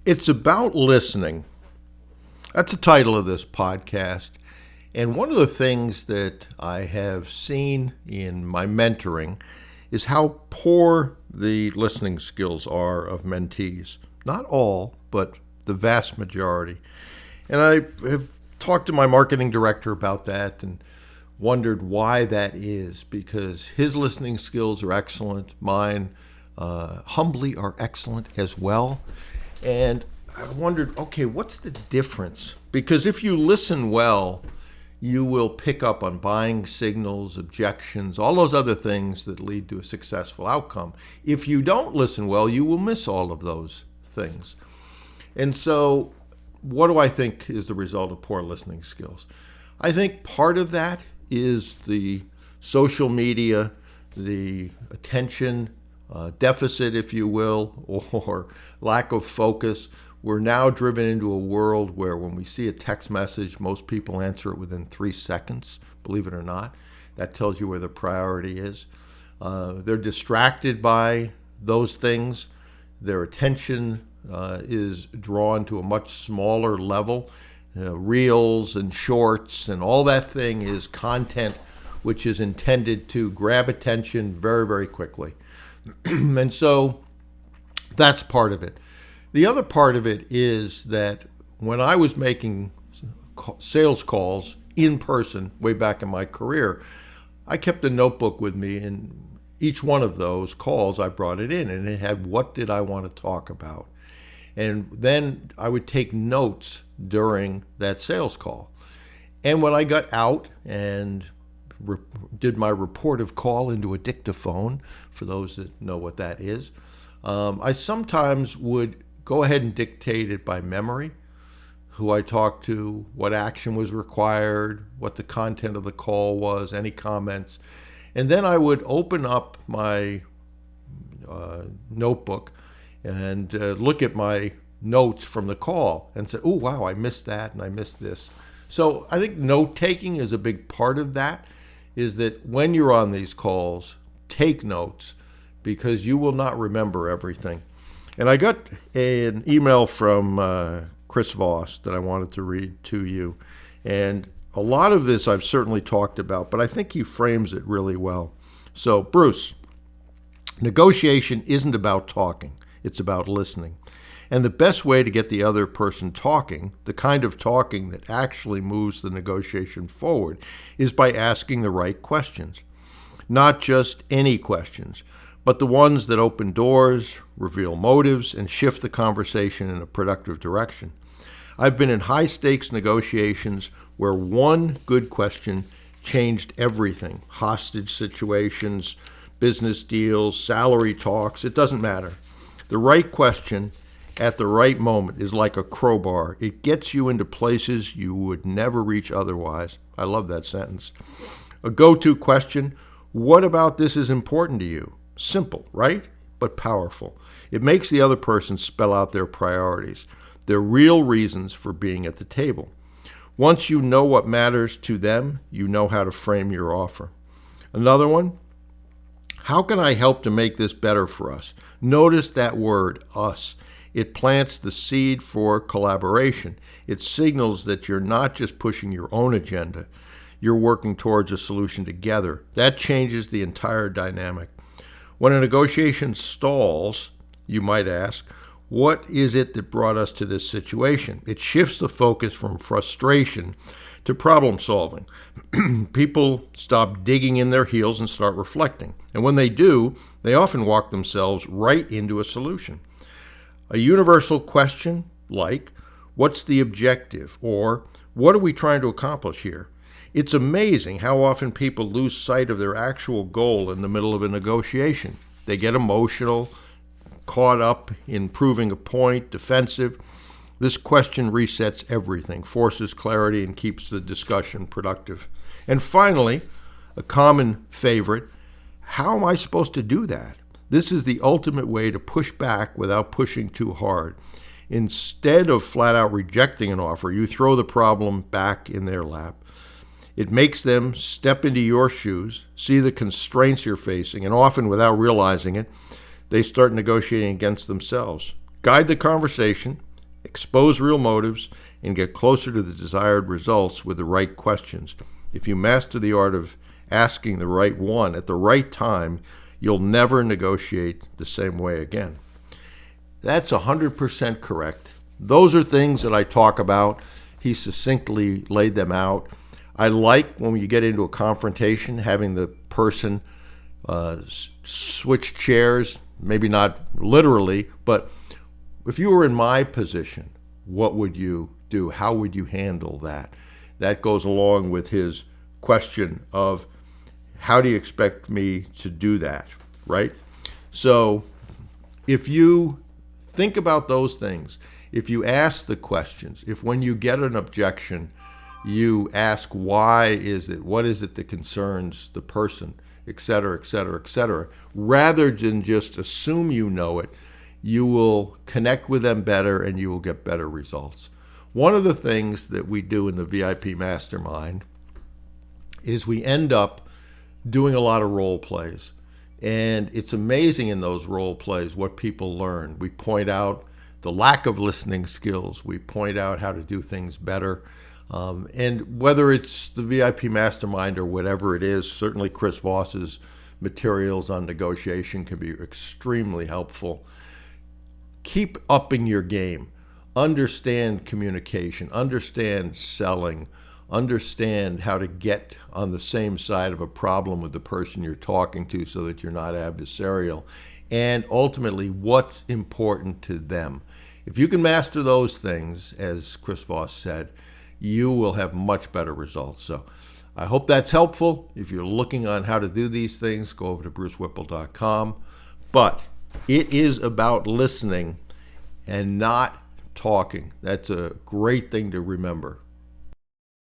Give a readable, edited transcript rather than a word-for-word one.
It's about listening. That's the title of this podcast. And one of the things that I have seen in my mentoring is how poor the listening skills are of mentees. Not all, but the vast majority. And I have talked to my marketing director about that and wondered why that is, because his listening skills are excellent. Mine, humbly, are excellent as well. And I wondered, okay, what's the difference? Because if you listen well, you will pick up on buying signals, objections, all those other things that lead to a successful outcome. If you don't listen well, you will miss all of those things. And so, what do I think is the result of poor listening skills? I think part of that is the social media, the attention deficit, if you will, or lack of focus. We're now driven into a world where when we see a text message, most people answer it within 3 seconds, believe it or not. That tells you where the priority is. They're distracted by those things. Their attention is drawn to a much smaller level. Reels and shorts and all that thing is content which is intended to grab attention very, very quickly. And so that's part of it. The other part of it is that when I was making sales calls in person way back in my career, I kept a notebook with me, and each one of those calls I brought it in, and it had what did I want to talk about. And then I would take notes during that sales call. And when I got out and did my reportive call into a dictaphone, for those that know what that is, I sometimes would go ahead and dictate it by memory, who I talked to, what action was required, what the content of the call was, any comments. And then I would open up my notebook and look at my notes from the call and say, oh, wow, I missed that and I missed this. So I think note-taking is a big part of that, is that when you're on these calls, take notes, because you will not remember everything. And I got an email from Chris Voss that I wanted to read to you. And a lot of this I've certainly talked about, but I think he frames it really well. So, Bruce, negotiation isn't about talking. It's about listening. And the best way to get the other person talking, the kind of talking that actually moves the negotiation forward, is by asking the right questions. Not just any questions, but the ones that open doors, reveal motives, and shift the conversation in a productive direction. I've been in high-stakes negotiations where one good question changed everything. Hostage situations, business deals, salary talks, it doesn't matter. The right question at the right moment is like a crowbar. It gets you into places you would never reach otherwise. I love that sentence. A go-to question: what about this is important to you? Simple, right? But powerful. It makes the other person spell out their priorities, their real reasons for being at the table. Once you know what matters to them, you know how to frame your offer. Another one: how can I help to make this better for us? Notice that word, us. It plants the seed for collaboration. It signals that you're not just pushing your own agenda. You're working towards a solution together. That changes the entire dynamic. When a negotiation stalls, you might ask, what is it that brought us to this situation? It shifts the focus from frustration to problem solving. People stop digging in their heels and start reflecting. And when they do, they often walk themselves right into a solution. A universal question like, what's the objective? Or, what are we trying to accomplish here? It's amazing how often people lose sight of their actual goal in the middle of a negotiation. They get emotional, caught up in proving a point, defensive. This question resets everything, forces clarity, and keeps the discussion productive. And finally, a common favorite: how am I supposed to do that? This is the ultimate way to push back without pushing too hard. Instead of flat out rejecting an offer, you throw the problem back in their lap. It makes them step into your shoes, see the constraints you're facing, and often without realizing it, they start negotiating against themselves. Guide the conversation, expose real motives, and get closer to the desired results with the right questions. If you master the art of asking the right one at the right time, you'll never negotiate the same way again. That's 100% correct. Those are things that I talk about. He succinctly laid them out. I like when you get into a confrontation, having the person switch chairs, maybe not literally, but if you were in my position, what would you do? How would you handle that? That goes along with his question of how do you expect me to do that, right? So if you think about those things, if you ask the questions, if when you get an objection, you ask why is it, what is it that concerns the person, et cetera, et cetera, et cetera, rather than just assume you know it, you will connect with them better and you will get better results. One of the things that we do in the VIP Mastermind is we end up doing a lot of role plays. And it's amazing in those role plays what people learn. We point out the lack of listening skills. We point out how to do things better. And whether it's the VIP Mastermind or whatever it is, certainly Chris Voss's materials on negotiation can be extremely helpful. Keep upping your game. Understand communication. Understand selling. Understand how to get on the same side of a problem with the person you're talking to so that you're not adversarial. And ultimately, what's important to them. If you can master those things, as Chris Voss said, you will have much better results. So I hope that's helpful. If you're looking on how to do these things, go over to brucewhipple.com. But it is about listening and not talking. That's a great thing to remember.